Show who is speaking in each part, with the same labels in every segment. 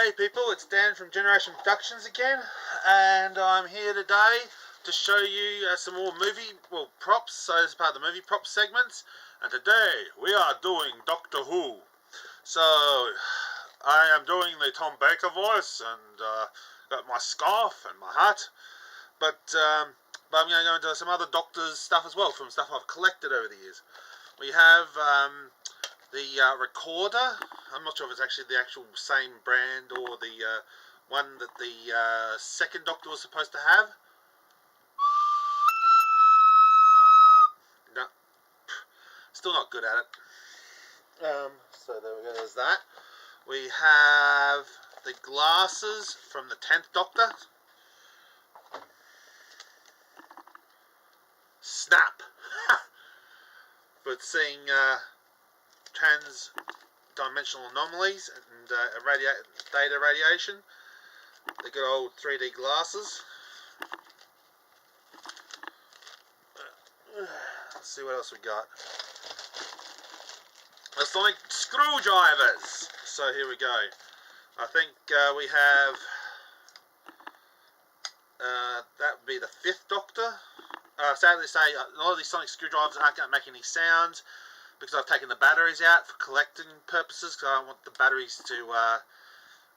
Speaker 1: Hey people, it's Dan from Generation Productions again, and I'm here today to show you some more props. So this is part of the movie props segments, and today we are doing Doctor Who. So I am doing the Tom Baker voice, and got my scarf and my hat, but I'm going to go into some other Doctor's stuff as well, from stuff I've collected over the years. We have the recorder. I'm not sure if it's actually the actual same brand or the one that the second Doctor was supposed to have. No, still not good at it. So there we go, there's that. We have the glasses from the 10th Doctor. Snap! But seeing trans-dimensional anomalies and data radiation. The good old 3D glasses. Let's see what else we got. The sonic screwdrivers. So here we go. I think we have that would be the 5th Doctor. Sadly to say, a lot of these sonic screwdrivers aren't going to make any sounds because I've taken the batteries out for collecting purposes, because I don't want the batteries to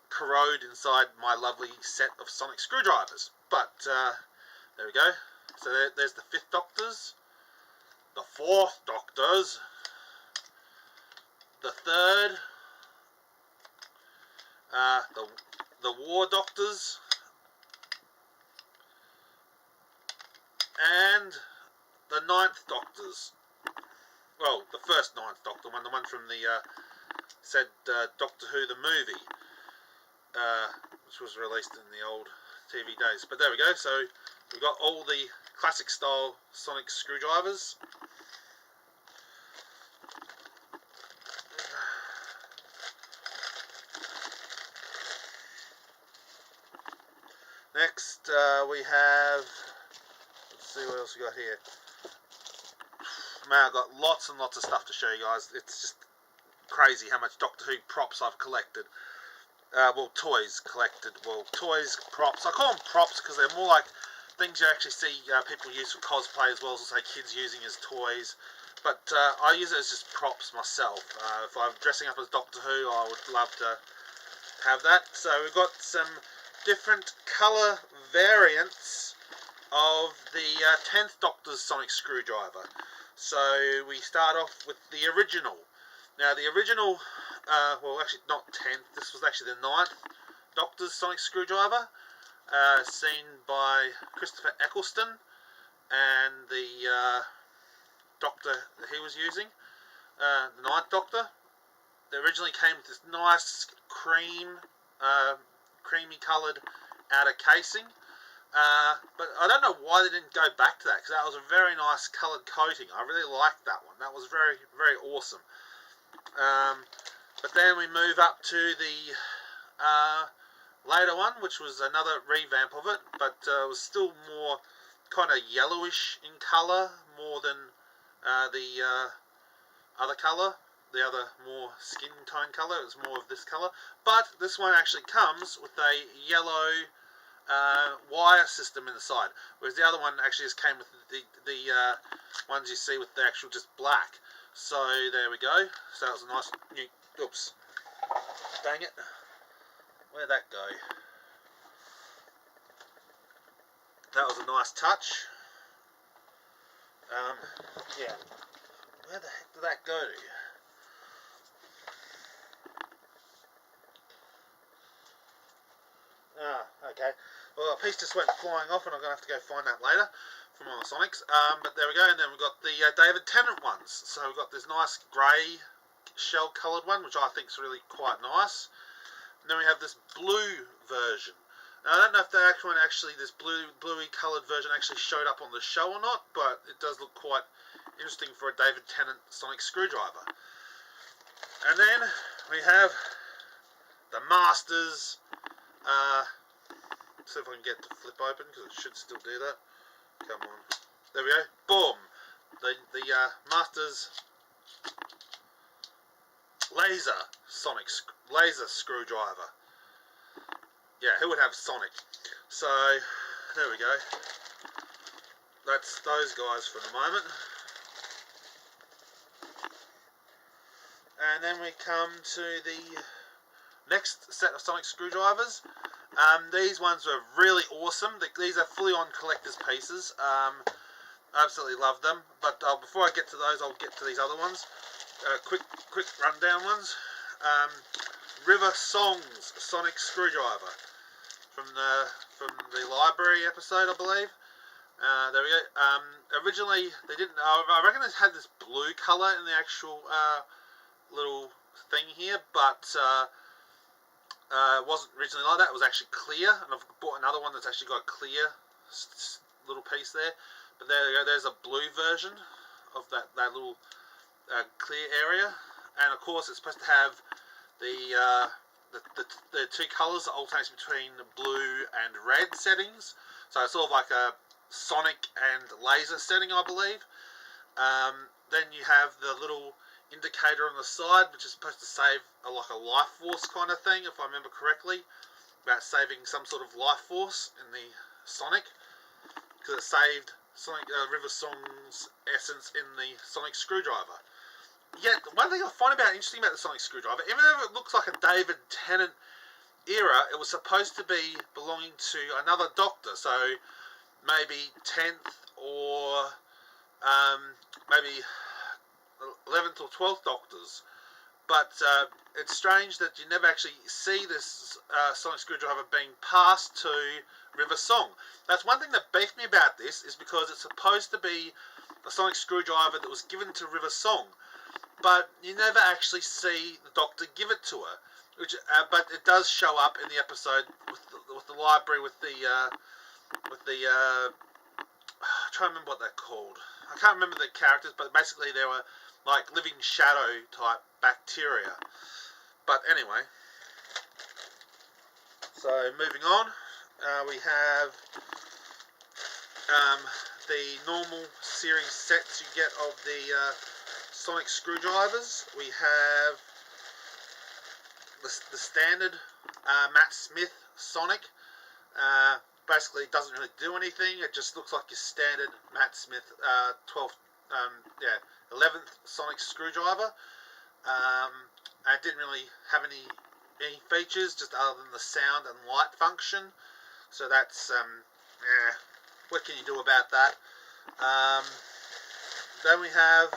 Speaker 1: corrode inside my lovely set of sonic screwdrivers. But there we go. So there's the 5th Doctors, the 4th Doctors, the 3rd, the War Doctors, and the 9th Doctors. Well, the first 9th Doctor one, the one from the said Doctor Who the movie, which was released in the old TV days. But there we go. So we've got all the classic style sonic screwdrivers. Next we have, let's see what else we got here. Man, I've got lots and lots of stuff to show you guys. It's just crazy how much Doctor Who props I've collected. Well, toys collected. Well, toys, props. I call them props because they're more like things you actually see people use for cosplay, as well as say kids using as toys. But I use it as just props myself. If I'm dressing up as Doctor Who, I would love to have that. So we've got some different colour variants of the 10th Doctor's sonic screwdriver. So we start off with the original. Now the original, well actually not 10th, this was actually the 9th Doctor's sonic screwdriver, seen by Christopher Eccleston and the Doctor that he was using, the 9th Doctor. They originally came with this nice creamy coloured outer casing. But I don't know why they didn't go back to that, because that was a very nice coloured coating. I really liked that one. That was very, very awesome. But then we move up to the later one, which was another revamp of it, but it was still more kind of yellowish in colour, more than the other colour. The other more skin tone colour. It was more of this colour. But this one actually comes with a yellow wire system in the side, whereas the other one actually just came with the ones you see with the actual just black. So there we go. So that was a nice new, oops, dang it, where'd that go? That was a nice touch. Yeah, where the heck did that go to? Okay. Well, a piece just went flying off, and I'm going to have to go find that later from all the Sonics. But there we go, and then we've got the David Tennant ones. So we've got this nice grey shell-coloured one, which I think is really quite nice. And then we have this blue version. Now, I don't know if that this bluey coloured version actually showed up on the show or not, but it does look quite interesting for a David Tennant sonic screwdriver. And then we have the Masters. See if I can get it to flip open, because it should still do that. Come on. There we go. Boom! The Masters laser screwdriver. yeah, who would have Sonic? So there we go. That's those guys for the moment. And then we come to the next set of Sonic screwdrivers. These ones were really awesome. These are fully on collector's pieces. Absolutely love them. But before I get to those, I'll get to these other ones. Quick rundown ones. River Songs Sonic screwdriver from the library episode, I believe. There we go. Originally, they didn't. I reckon it had this blue color in the actual little thing here, but it wasn't originally like that. It was actually clear, and I've bought another one that's actually got a clear little piece there. But there you go. There's a blue version of that little clear area, and of course it's supposed to have the two colours that alternate between blue and red settings. So it's sort of like a Sonic and laser setting, I believe. Then you have the little indicator on the side, which is supposed to save like a life force kind of thing, if I remember correctly, about saving some sort of life force in the Sonic, because it saved Sonic River Song's essence in the Sonic screwdriver. Yet one thing I find interesting about the Sonic screwdriver, even though it looks like a David Tennant era, it was supposed to be belonging to another Doctor, so maybe 10th or maybe 11th or 12th Doctors. But it's strange that you never actually see this Sonic screwdriver being passed to River Song. That's one thing that beefed me about this, is because it's supposed to be a Sonic screwdriver that was given to River Song, but you never actually see the Doctor give it to her. Which, but it does show up in the episode with the library with the I'm trying to remember what they're called. I can't remember the characters, but basically they were like living shadow type bacteria. But anyway, so moving on, we have the normal series sets you get of the Sonic screwdrivers. We have the standard Matt Smith Sonic. Basically, it doesn't really do anything. It just looks like your standard Matt Smith 11th Sonic screwdriver. It didn't really have any features, just other than the sound and light function. So that's what can you do about that? Then we have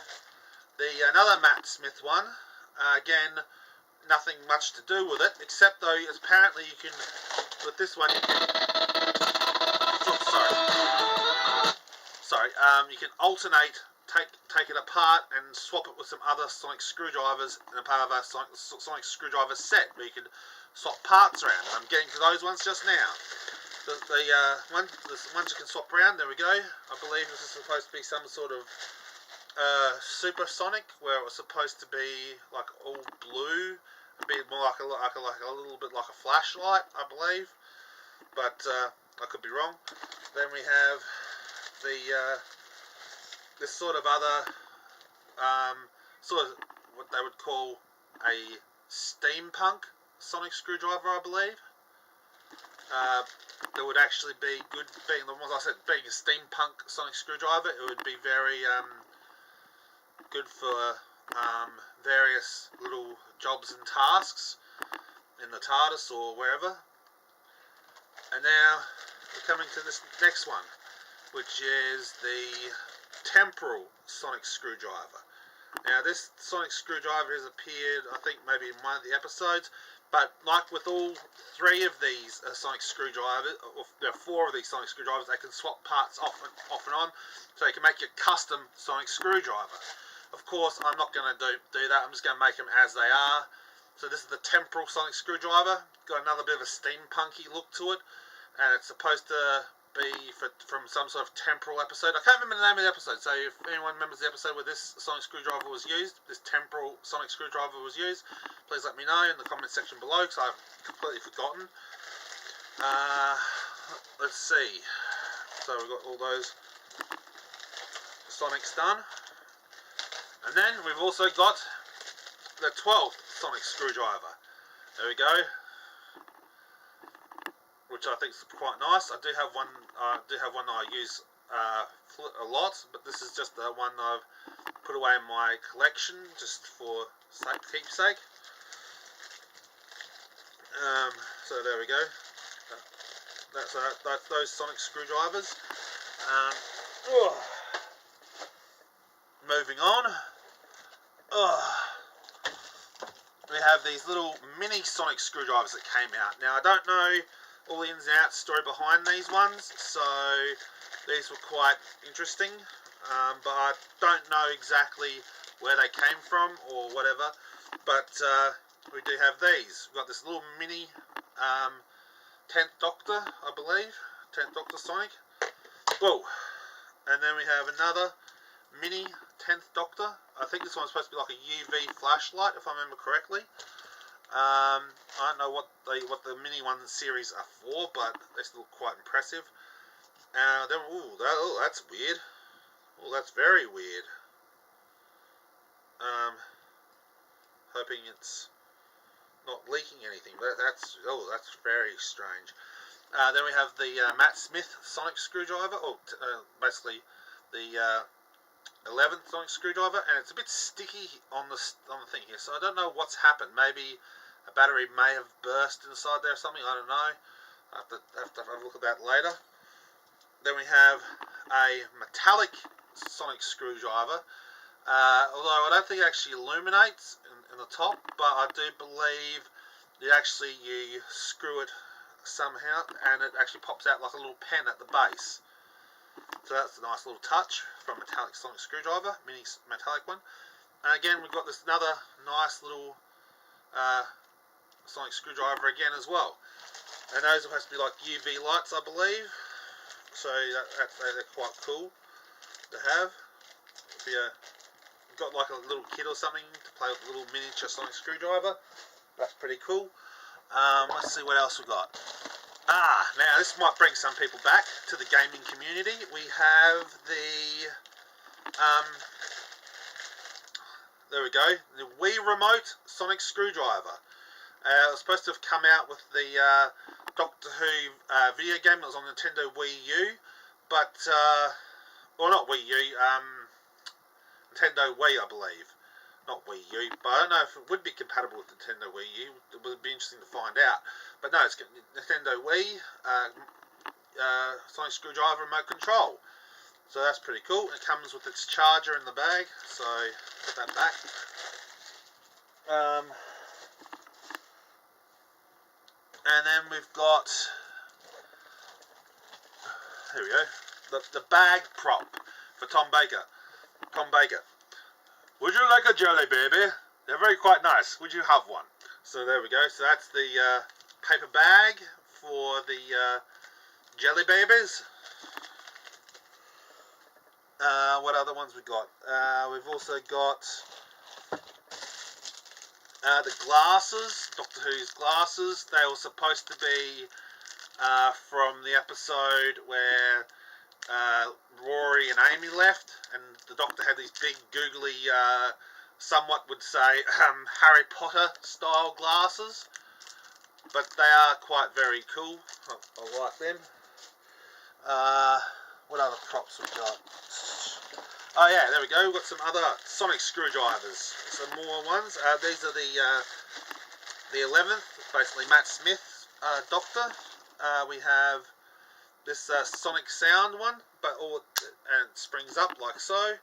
Speaker 1: another Matt Smith one. Again, nothing much to do with it, except though apparently you can, with this one, you can, you can alternate, take it apart and swap it with some other Sonic screwdrivers in a part of a Sonic screwdriver set, where you can swap parts around. I'm getting to those ones just now. The ones you can swap around, there we go. I believe this is supposed to be some sort of Super Sonic, where it was supposed to be like all blue, a bit more like a little bit like a flashlight, I believe, but I could be wrong. Then we have this sort of other sort of what they would call a steampunk Sonic screwdriver, I believe. That would actually be good, being the ones I said, being a steampunk Sonic screwdriver. It would be very good for various little jobs and tasks in the TARDIS or wherever. And now we're coming to this next one, which is the temporal Sonic screwdriver. Now this Sonic screwdriver has appeared, I think, maybe in one of the episodes, but like with all three of these Sonic screwdrivers, or there are four of these Sonic screwdrivers, they can swap parts off and on, so you can make your custom Sonic screwdriver. Of course, I'm not going to do that. I'm just going to make them as they are. So this is the temporal Sonic screwdriver. Got another bit of a steampunky look to it, and it's supposed to be from some sort of temporal episode. I can't remember the name of the episode, so if anyone remembers the episode where this Sonic screwdriver was used, this temporal Sonic screwdriver was used, please let me know in the comment section below, because I've completely forgotten. Let's see. So we've got all those Sonics done. And then we've also got the 12th Sonic screwdriver. There we go. which I think is quite nice. I do have one that I use a lot, but this is just the one I've put away in my collection just for keepsake. So there we go. That's those sonic screwdrivers. Moving on. We have these little mini sonic screwdrivers that came out. Now I don't know all the ins and outs story behind these ones, so these were quite interesting, but I don't know exactly where they came from or whatever, but we do have these. We've got this little mini 10th Doctor, I believe, 10th Doctor Sonic. Whoa. And then we have another mini 10th Doctor. I think this one's supposed to be like a UV flashlight, if I remember correctly. I don't know what the mini one series are for, but they still look quite impressive. Then, that's weird. Oh, that's very weird. Hoping it's not leaking anything. That's very strange. Then we have the Matt Smith sonic screwdriver, basically the 11th sonic screwdriver, and it's a bit sticky on the thing here, so I don't know what's happened. Maybe a battery may have burst inside there or something. I don't know. I have to have a look at that later. Then we have a metallic sonic screwdriver. Although I don't think it actually illuminates in the top, but I do believe you screw it somehow and it actually pops out like a little pen at the base. So that's a nice little touch from metallic sonic screwdriver, mini metallic one. And again, we've got this another nice little sonic screwdriver again as well. And those are supposed to be like UV lights, I believe. So they're quite cool to have. If you've got like a little kid or something to play with a little miniature sonic screwdriver, that's pretty cool. Let's see what else we've got. Now this might bring some people back to the gaming community. We have the there we go, the Wii Remote sonic screwdriver. It was supposed to have come out with the Doctor Who video game that was on Nintendo Wii U, but well, not Wii U, Nintendo Wii, I believe. Not Wii U, but I don't know if it would be compatible with Nintendo Wii U. It would be interesting to find out. But no, it's Nintendo Wii sonic screwdriver remote control. So that's pretty cool. It comes with its charger in the bag, so put that back. And then we've got, here we go, the bag prop for Tom Baker. Tom Baker, would you like a jelly baby? They're quite nice. Would you have one? So there we go. So that's the paper bag for the jelly babies. What other ones we got? We've also got the glasses, Doctor Who's glasses. They were supposed to be from the episode where Rory and Amy left, and the Doctor had these big googly, somewhat would say Harry Potter style glasses, but they are quite very cool. I like them. What other props we got? Oh yeah, there we go. We've got some other sonic screwdrivers. Some more ones. These are the 11th, basically Matt Smith Doctor. We have this sonic sound one, but and it springs up like so.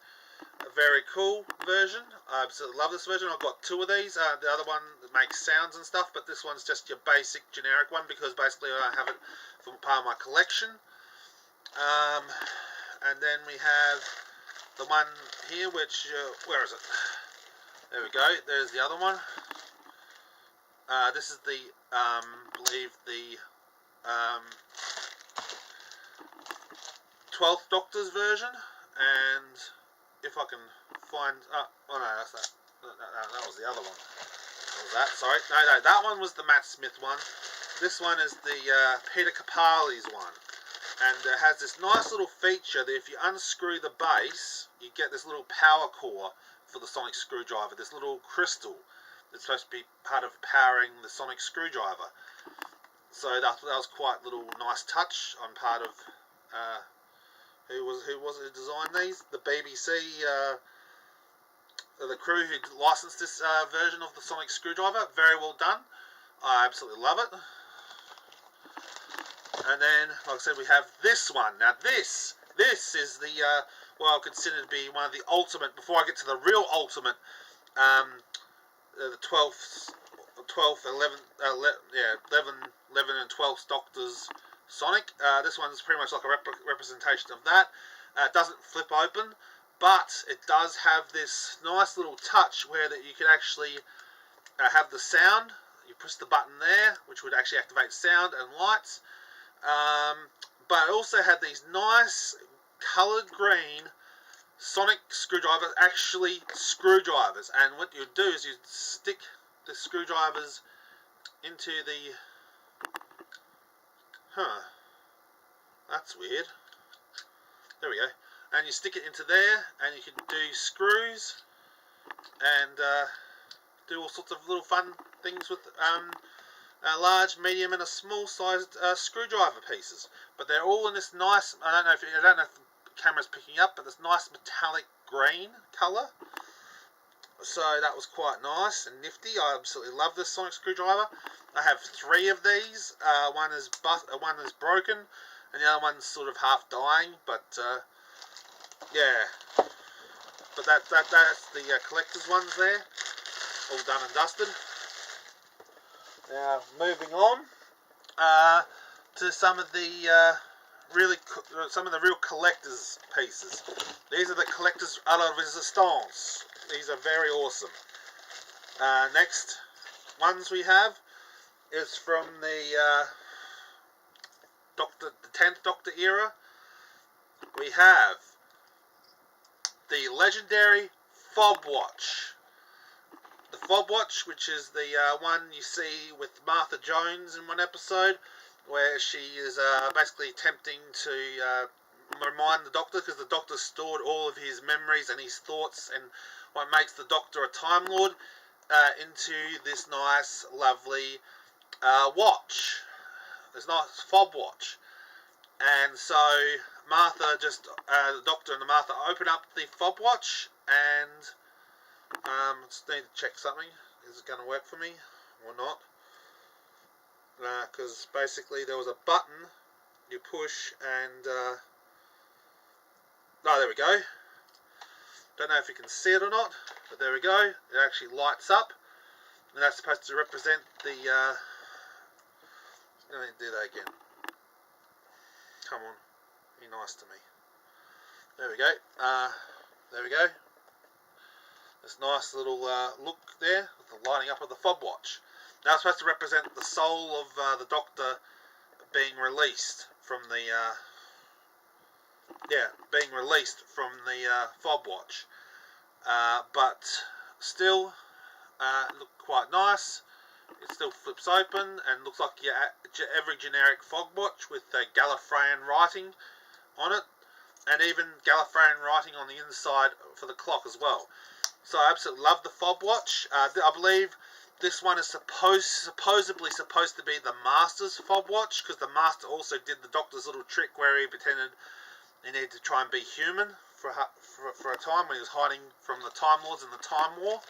Speaker 1: A very cool version. I absolutely love this version. I've got two of these. The other one makes sounds and stuff, but this one's just your basic generic one because basically I have it for part of my collection. And then we have the one here, which where is it? There we go. There's the other one. This is the believe the 12th Doctor's version, and if I can find, oh no, that's that. That was the other one. What was that? Sorry, no, that one was the Matt Smith one. This one is the Peter Capaldi's one. And it has this nice little feature that if you unscrew the base, you get this little power core for the sonic screwdriver, this little crystal that's supposed to be part of powering the sonic screwdriver. So that was quite a little nice touch on part of who was it who designed these? The BBC, the crew who licensed this version of the sonic screwdriver. Very well done. I absolutely love it. And then, like I said, we have this one. Now this is the what I consider to be one of the ultimate. Before I get to the real ultimate, the 12th, 11th, 11 and 12th Doctors Sonic. This one's pretty much like a representation of that. It doesn't flip open, but it does have this nice little touch where that you can actually have the sound. You press the button there, which would actually activate sound and lights. But it also had these nice coloured green sonic screwdrivers, actually screwdrivers. And what you'd do is you'd stick the screwdrivers into the... that's weird. There we go. And you stick it into there, and you can do screws and do all sorts of little fun things with a large, medium, and a small-sized screwdriver pieces. But they're all in this nice. I don't know if the camera's picking up, but this nice metallic green colour. So that was quite nice and nifty. I absolutely love this sonic screwdriver. I have 3 of these. One is broken, and the other one's sort of half dying. But yeah, but that's the collector's ones there, all done and dusted. Now moving on to some of the real collector's pieces. These are the collector's à la resistance. These are very awesome. Next ones we have is from the 10th Doctor era. We have the legendary Fob Watch. The Fob Watch, which is the one you see with Martha Jones in one episode, where she is basically attempting to remind the Doctor, because the Doctor stored all of his memories and his thoughts and what makes the Doctor a Time Lord into this nice, lovely watch. This nice Fob Watch. And so Martha the Doctor and the Martha open up the Fob Watch and just need to check something. Is it going to work for me or not? Because basically there was a button you push and there we go. Don't know if you can see it or not, but there we go. It actually lights up, and that's supposed to represent the let me do that again. Come on, be nice to me. There we go. There we go. This nice little look there with the lighting up of the Fob Watch. Now it's supposed to represent the soul of the Doctor being released from the Fob Watch. But still, it looked quite nice. It still flips open and looks like every generic Fob Watch with Gallifreyan writing on it, and even Gallifreyan writing on the inside for the clock as well. So I absolutely love the Fob Watch. I believe this one is supposedly supposed to be the Master's Fob Watch, because the Master also did the Doctor's little trick where he pretended he needed to try and be human for a time when he was hiding from the Time Lords in the Time War.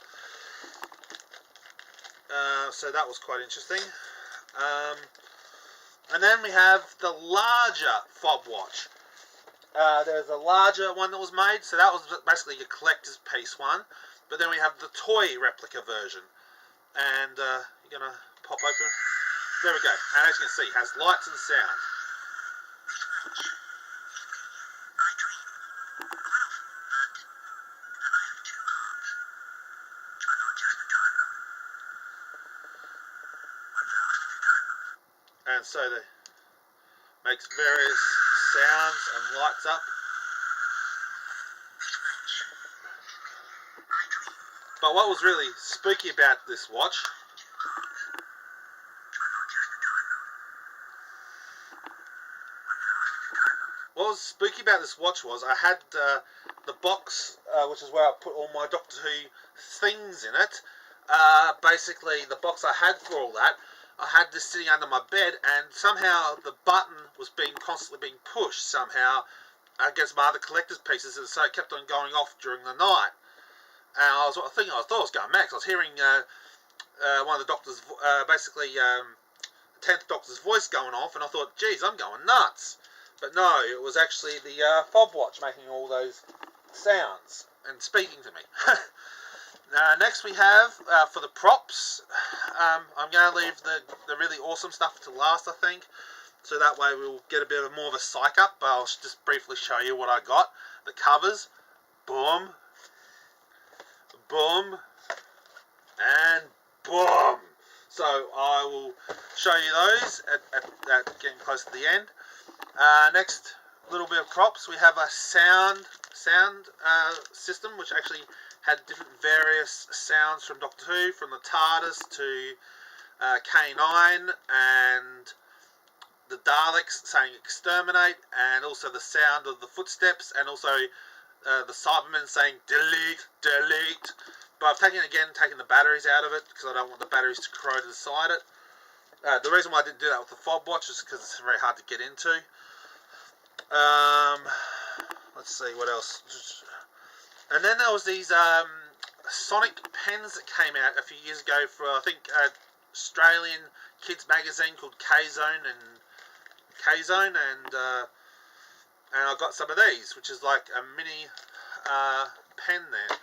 Speaker 1: So that was quite interesting. And then we have the larger Fob Watch. There's a larger one that was made, so that was basically a collector's piece one. But then we have the toy replica version. And you're going to pop open. There we go. And as you can see, it has lights and sound. And so it makes various sounds and lights up. But what was really spooky about this watch was I had the box, which is where I put all my Doctor Who things in it. Basically, the box I had for all that I had this sitting under my bed, and somehow the button was constantly being pushed somehow against my other collector's pieces, and so it kept on going off during the night. And I thought I was going mad, 'cause I was hearing one of the doctors, basically the 10th Doctor's voice going off, and I thought, geez, I'm going nuts. But no, it was actually the fob watch making all those sounds and speaking to me. Next we have, for the props, I'm going to leave the really awesome stuff to last, I think. So that way we'll get a bit of more of a psych up, but I'll just briefly show you what I got. The covers, boom, boom, and boom. So I will show you those at getting close to the end. Next little bit of props, we have a sound system, which actually had different various sounds from Doctor Who, from the TARDIS to K9 and the Daleks saying exterminate, and also the sound of the footsteps, and also the Cybermen saying delete, delete. But I've taken the batteries out of it because I don't want the batteries to corrode inside it. The reason why I didn't do that with the fob watch is because it's very hard to get into. Let's see what else. And then there was these Sonic pens that came out a few years ago for, I think, Australian kids magazine called K-Zone, and I got some of these, which is like a mini pen there.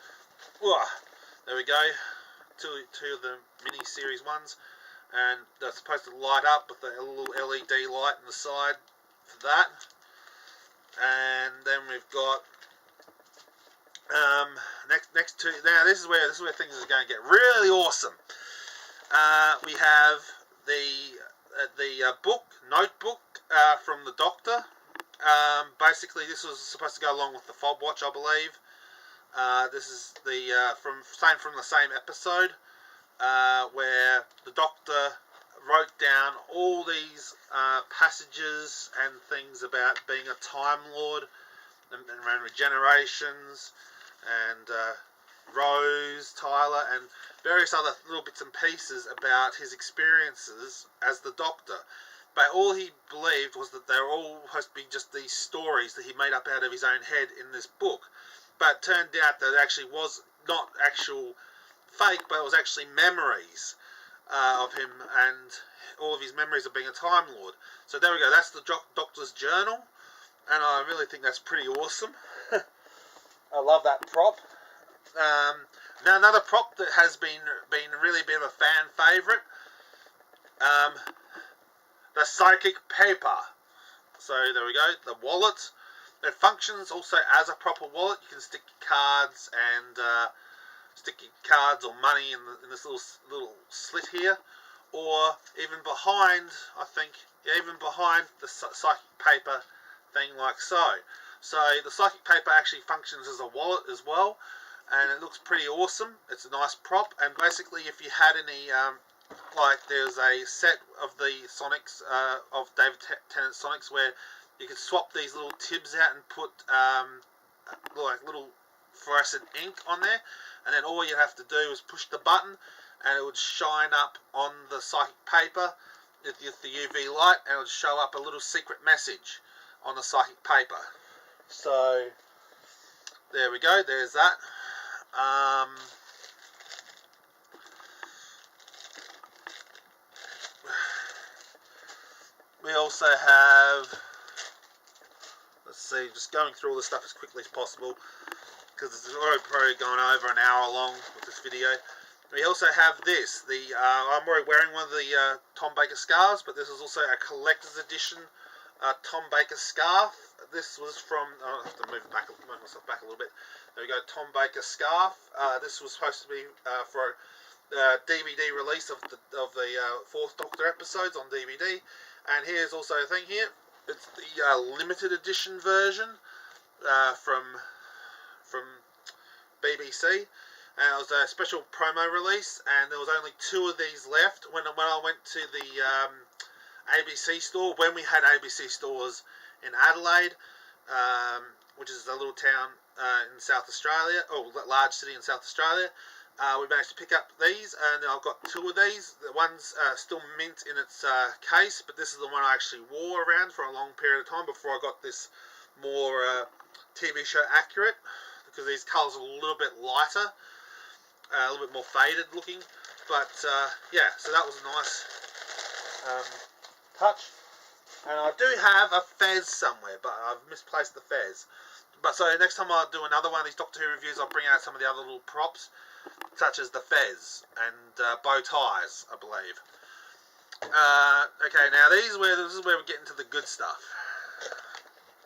Speaker 1: Ooh, there we go, two of the mini series ones, and they're supposed to light up with a little LED light on the side for that. And then we've got next to, now this is where things are going to get really awesome. We have the notebook from the Doctor. Basically, this was supposed to go along with the fob watch, I believe. This is the from the same episode, where the Doctor wrote down all these passages and things about being a Time Lord and regenerations, and Rose, Tyler, and various other little bits and pieces about his experiences as the Doctor. But all he believed was that they were all supposed to be just these stories that he made up out of his own head in this book. But it turned out that it actually was not actual fake, but it was actually memories of him, and all of his memories of being a Time Lord. So there we go, that's the Doctor's journal, and I really think that's pretty awesome. I love that prop. Now another prop that has been really a bit of a fan favourite, the psychic paper. So there we go, the wallet. It functions also as a proper wallet. You can stick cards and or money in this little slit here, or even behind, I think, even behind the psychic paper thing, like so. So the psychic paper actually functions as a wallet as well, and it looks pretty awesome. It's a nice prop, and basically if you had any, like there's a set of the Sonics, of David Tennant's Sonics, where you could swap these little tibs out and put like little fluorescent ink on there, and then all you'd have to do is push the button and it would shine up on the psychic paper with the UV light, and it would show up a little secret message on the psychic paper. So there we go, there's that. We also have, let's see, just going through all this stuff as quickly as possible, because it's already probably gone over an hour long with this video. We also have this, I'm already wearing one of the Tom Baker scarves, but this is also a collector's edition Tom Baker scarf. This was from, I'll have to move myself back a little bit. There we go, Tom Baker scarf. This was supposed to be for a DVD release of the 4th Doctor episodes on DVD. And here's also a thing here. It's the limited edition version from BBC, and it was a special promo release, and there was only 2 of these left when I went to the ABC store, when we had ABC stores in Adelaide, which is a little town in South Australia, or large city in South Australia. We managed to pick up these, and I've got two of these. The one's still mint in its case, but this is the one I actually wore around for a long period of time before I got this more TV show accurate, because these colours are a little bit lighter, a little bit more faded looking. But yeah, so that was a nice touch. And I do have a fez somewhere, but I've misplaced the fez. But so next time I do another one of these Doctor Who reviews, I'll bring out some of the other little props, such as the fez and bow ties, I believe. Okay, now this is where we're getting to the good stuff.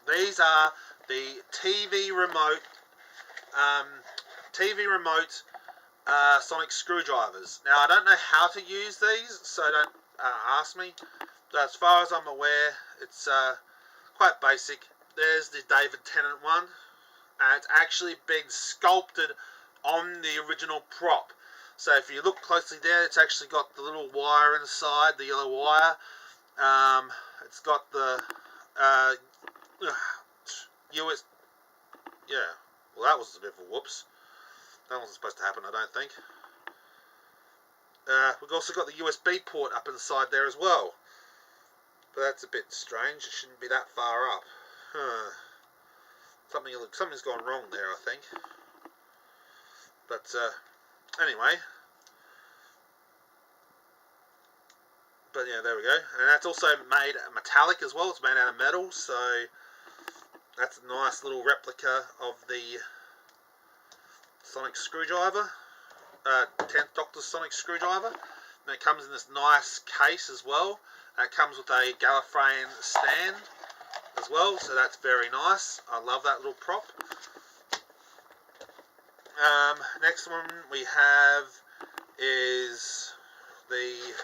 Speaker 1: These are the TV remote sonic screwdrivers. Now I don't know how to use these, so don't ask me. But as far as I'm aware, it's quite basic. There's the David Tennant one, and it's actually been sculpted on the original prop. So if you look closely there, it's actually got the little wire inside, the yellow wire. It's got the US. Yeah, well that was a bit of a whoops. That wasn't supposed to happen, I don't think. We've also got the USB port up inside there as well. But that's a bit strange. It shouldn't be that far up. Something's gone wrong there, I think. But anyway. But yeah, there we go. And that's also made metallic as well. It's made out of metal, so that's a nice little replica of the sonic screwdriver. 10th Doctor's sonic screwdriver. And it comes in this nice case as well. And it comes with a Gallifreyan stand as well, so that's very nice. I love that little prop. Next one we have is the